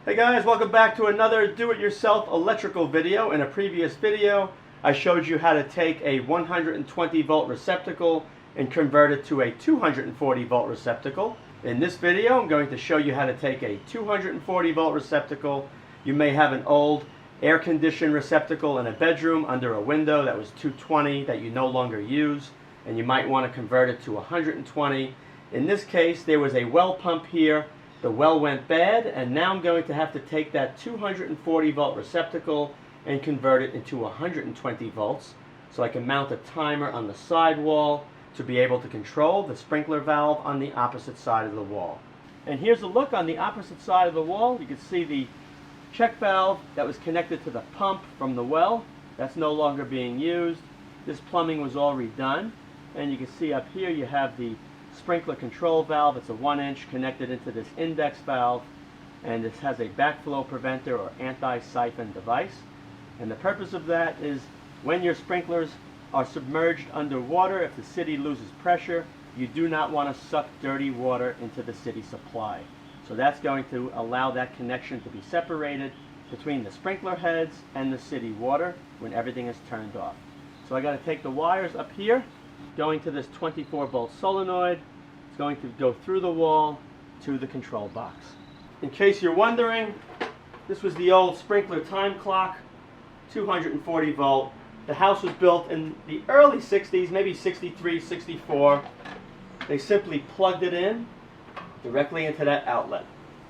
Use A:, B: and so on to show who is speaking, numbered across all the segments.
A: Hey guys, welcome back to another do-it-yourself electrical video. In a previous video, I showed you how to take a 120 volt receptacle and convert it to a 240 volt receptacle. In this video, I'm going to show you how to take a 240 volt receptacle. You may have an old air-conditioned receptacle in a bedroom under a window that was 220 that you no longer use, and you might want to convert it to 120. In this case, there was a well pump here. The well went bad, and now I'm going to have to take that 240 volt receptacle and convert it into 120 volts so I can mount a timer on the side wall to be able to control the sprinkler valve on the opposite side of the wall. And here's a look on the opposite side of the wall. You can see the check valve that was connected to the pump from the well. That's no longer being used. This plumbing was all redone. And you can see up here you have the sprinkler control valve. It's a 1-inch connected into this index valve, and this has a backflow preventer or anti-siphon device. And the purpose of that is when your sprinklers are submerged underwater, if the city loses pressure, you do not want to suck dirty water into the city supply. So that's going to allow that connection to be separated between the sprinkler heads and the city water when everything is turned off. So I got to take the wires up here going to this 24 volt solenoid. It's going to go through the wall to the control box. In case you're wondering, this was the old sprinkler time clock, 240 volt. The house was built in the early 60s, maybe 63, 64. They simply plugged it in directly into that outlet.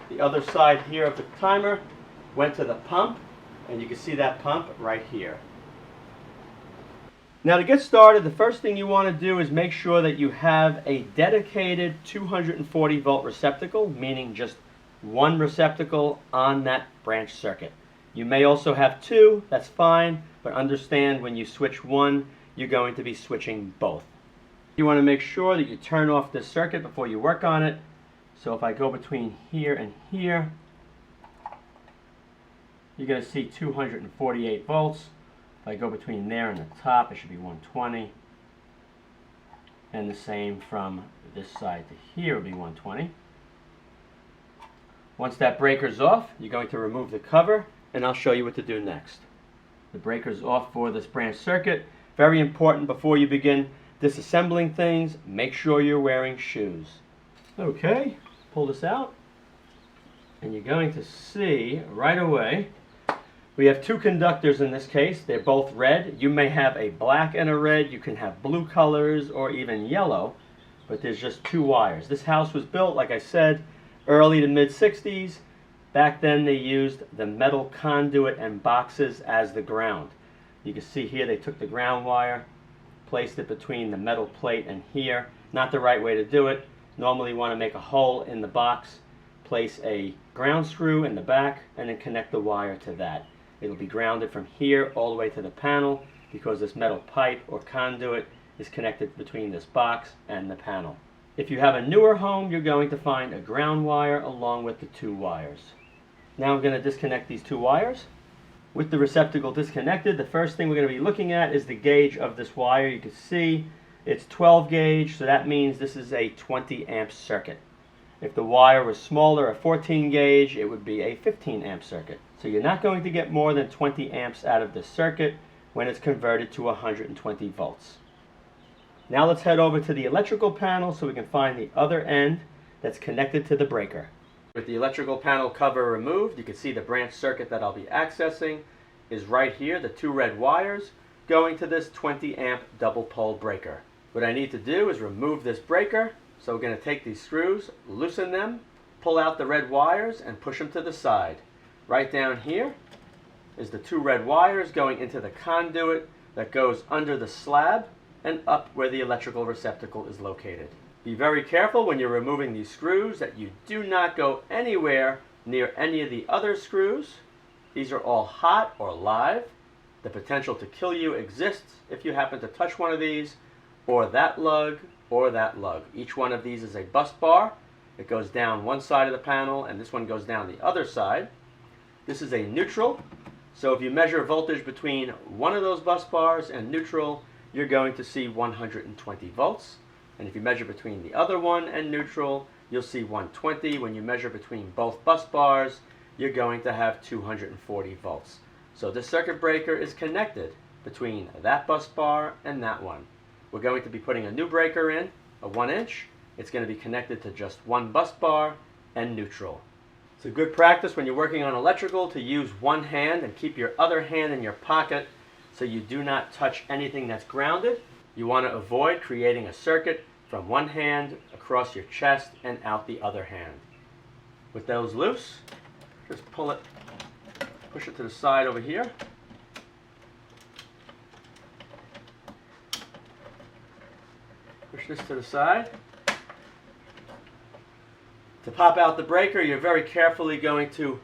A: The other side here of the timer went to the pump, and you can see that pump right here. Now, to get started, the first thing you want to do is make sure that you have a dedicated 240 volt receptacle, meaning just one receptacle on that branch circuit. You may also have two, that's fine, but understand when you switch one, you're going to be switching both. You want to make sure that you turn off this circuit before you work on it. So if I go between here and here, you're going to see 248 volts. If I go between there and the top, it should be 120. And the same from this side to here will be 120. Once that breaker's off, you're going to remove the cover, and I'll show you what to do next. The breaker's off for this branch circuit. Very important before you begin disassembling things, make sure you're wearing shoes. Okay, pull this out, and you're going to see right away we have two conductors in this case. They're both red. You may have a black and a red. You can have blue colors or even yellow, but there's just two wires. This house was built, like I said, early to mid-60s. Back then they used the metal conduit and boxes as the ground. You can see here they took the ground wire, placed it between the metal plate and here. Not the right way to do it. Normally you want to make a hole in the box, place a ground screw in the back, and then connect the wire to that. It'll be grounded from here all the way to the panel because this metal pipe or conduit is connected between this box and the panel. If you have a newer home, you're going to find a ground wire along with the two wires. Now I'm going to disconnect these two wires. With the receptacle disconnected, the first thing we're going to be looking at is the gauge of this wire. You can see it's 12 gauge, so that means this is a 20 amp circuit. If the wire was smaller, a 14 gauge, it would be a 15 amp circuit. So you're not going to get more than 20 amps out of this circuit when it's converted to 120 volts. Now let's head over to the electrical panel so we can find the other end that's connected to the breaker. With the electrical panel cover removed, you can see the branch circuit that I'll be accessing is right here, the two red wires going to this 20 amp double pole breaker. What I need to do is remove this breaker. So we're going to take these screws, loosen them, pull out the red wires, and push them to the side. Right down here is the two red wires going into the conduit that goes under the slab and up where the electrical receptacle is located. Be very careful when you're removing these screws that you do not go anywhere near any of the other screws. These are all hot or live. The potential to kill you exists if you happen to touch one of these, or that lug, or that lug. Each one of these is a bus bar. It goes down one side of the panel, and this one goes down the other side. This is a neutral, so if you measure voltage between one of those bus bars and neutral, you're going to see 120 volts. And if you measure between the other one and neutral, you'll see 120. When you measure between both bus bars, you're going to have 240 volts. So this circuit breaker is connected between that bus bar and that one. We're going to be putting a new breaker in, a 1-inch. It's going to be connected to just one bus bar and neutral. It's a good practice when you're working on electrical to use one hand and keep your other hand in your pocket so you do not touch anything that's grounded. You want to avoid creating a circuit from one hand across your chest and out the other hand. With those loose, just pull it, push it to the side over here. Push this to the side. To pop out the breaker, you're very carefully going to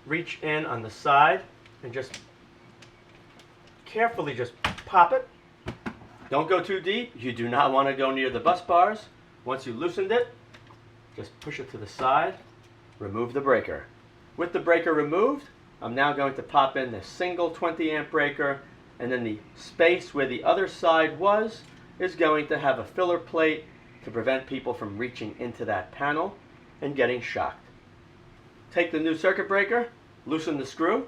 A: reach in on the side and just carefully just pop it. Don't go too deep. You do not want to go near the bus bars. Once you loosened it, just push it to the side, remove the breaker. With the breaker removed, I'm now going to pop in the single 20 amp breaker, and then the space where the other side was is going to have a filler plate to prevent people from reaching into that panel and getting shocked. Take the new circuit breaker, loosen the screw.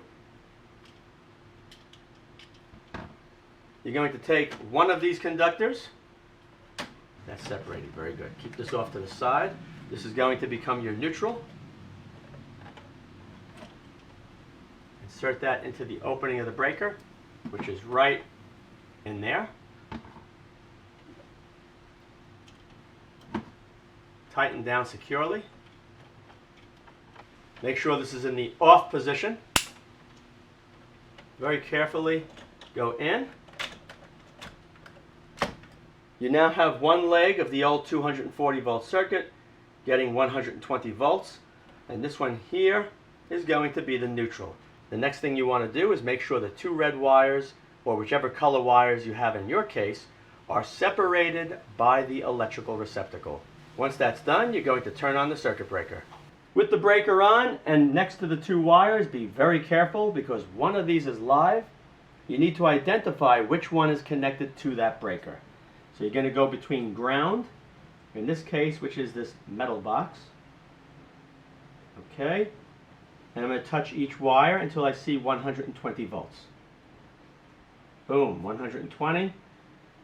A: You're going to take one of these conductors. That's separated, very good. Keep this off to the side. This is going to become your neutral. Insert that into the opening of the breaker, which is right in there. Tighten down securely. Make sure this is in the off position. Very carefully go in. You now have one leg of the old 240 volt circuit getting 120 volts, and this one here is going to be the neutral. The next thing you want to do is make sure the two red wires, or whichever color wires you have in your case, are separated by the electrical receptacle. Once that's done, you're going to turn on the circuit breaker. With the breaker on and next to the two wires, be very careful because one of these is live. You need to identify which one is connected to that breaker. So you're going to go between ground, in this case, which is this metal box. Okay. And I'm going to touch each wire until I see 120 volts. Boom, 120.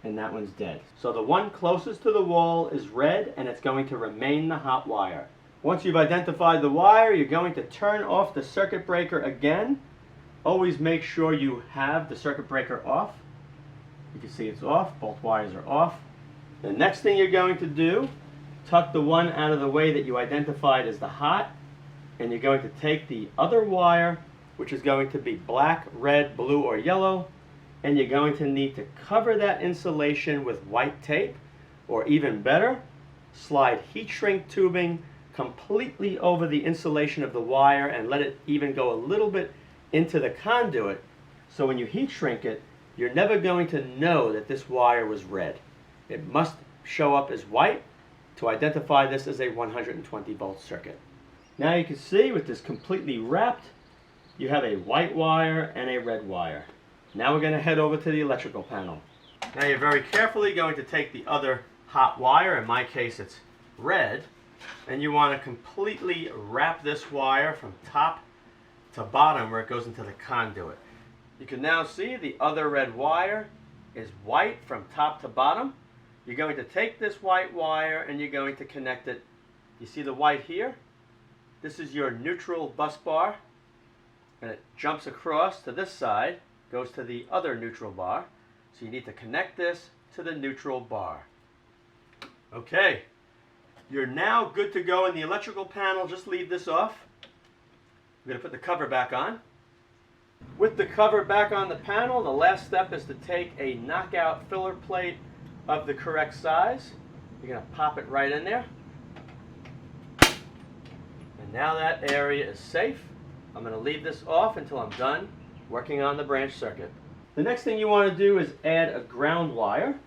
A: And that one's dead. So the one closest to the wall is red, and it's going to remain the hot wire. Once you've identified the wire, you're going to turn off the circuit breaker again. Always make sure you have the circuit breaker off. You can see it's off, both wires are off. The next thing you're going to do, tuck the one out of the way that you identified as the hot, and you're going to take the other wire, which is going to be black, red, blue, or yellow, and you're going to need to cover that insulation with white tape, or even better, slide heat shrink tubing completely over the insulation of the wire and let it even go a little bit into the conduit, so when you heat shrink it, you're never going to know that this wire was red. It must show up as white to identify this as a 120 volt circuit. Now you can see with this completely wrapped, you have a white wire and a red wire. Now we're going to head over to the electrical panel. Now you're very carefully going to take the other hot wire, in my case it's red, and you want to completely wrap this wire from top to bottom where it goes into the conduit. You can now see the other red wire is white from top to bottom. You're going to take this white wire and you're going to connect it. You see the white here? This is your neutral bus bar, and it jumps across to this side, goes to the other neutral bar. So you need to connect this to the neutral bar. Okay, you're now good to go in the electrical panel. Just leave this off. I'm going to put the cover back on. With the cover back on the panel, the last step is to take a knockout filler plate of the correct size. You're going to pop it right in there. And now that area is safe. I'm going to leave this off until I'm done working on the branch circuit. The next thing you want to do is add a ground wire.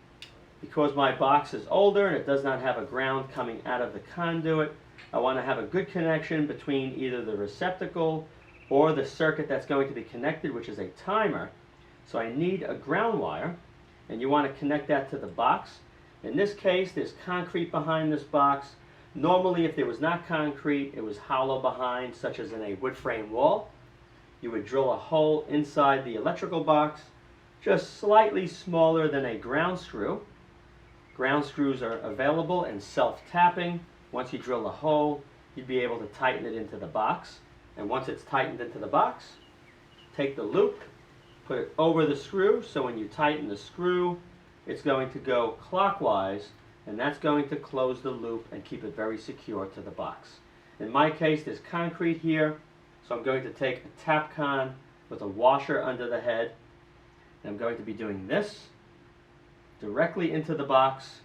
A: Because my box is older and it does not have a ground coming out of the conduit, I want to have a good connection between either the receptacle or the circuit that's going to be connected, which is a timer. So I need a ground wire, and you want to connect that to the box. In this case, there's concrete behind this box. Normally, if there was not concrete, it was hollow behind, such as in a wood frame wall. You would drill a hole inside the electrical box, just slightly smaller than a ground screw. Ground screws are available and self-tapping. Once you drill a hole, you'd be able to tighten it into the box. And once it's tightened into the box, take the loop, put it over the screw, so when you tighten the screw, it's going to go clockwise, and that's going to close the loop and keep it very secure to the box. In my case, there's concrete here, so I'm going to take a Tapcon with a washer under the head, and I'm going to be doing this directly into the box,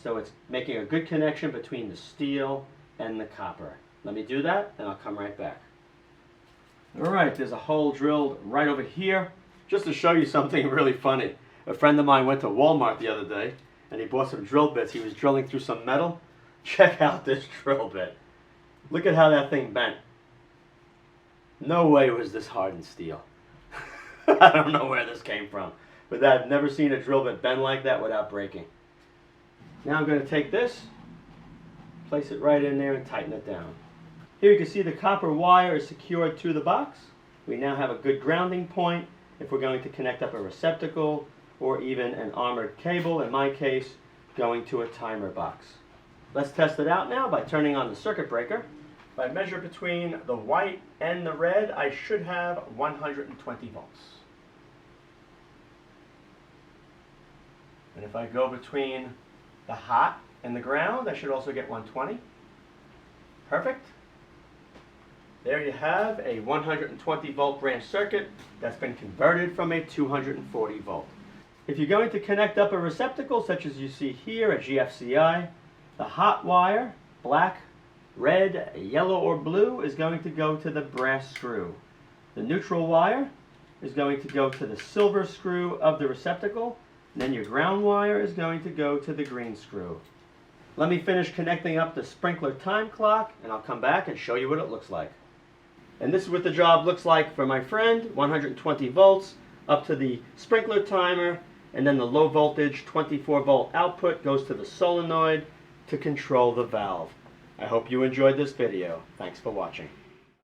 A: so it's making a good connection between the steel and the copper. Let me do that, and I'll come right back. All right, there's a hole drilled right over here. Just to show you something really funny, a friend of mine went to Walmart the other day, and he bought some drill bits. He was drilling through some metal. Check out this drill bit. Look at how that thing bent. No way was this hardened steel. I don't know where this came from, but I've never seen a drill bit bend like that without breaking. Now I'm going to take this, place it right in there and tighten it down. Here you can see the copper wire is secured to the box. We now have a good grounding point if we're going to connect up a receptacle or even an armored cable, in my case, going to a timer box. Let's test it out now by turning on the circuit breaker. If I measure between the white and the red, I should have 120 volts. And if I go between the hot and the ground, I should also get 120. Perfect. There you have a 120 volt branch circuit that's been converted from a 240 volt. If you're going to connect up a receptacle, such as you see here, a GFCI, the hot wire, black, red, yellow, or blue, is going to go to the brass screw. The neutral wire is going to go to the silver screw of the receptacle. And then your ground wire is going to go to the green screw. Let me finish connecting up the sprinkler time clock, and I'll come back and show you what it looks like. And this is what the job looks like for my friend, 120 volts up to the sprinkler timer, and then the low voltage 24 volt output goes to the solenoid to control the valve. I hope you enjoyed this video. Thanks for watching.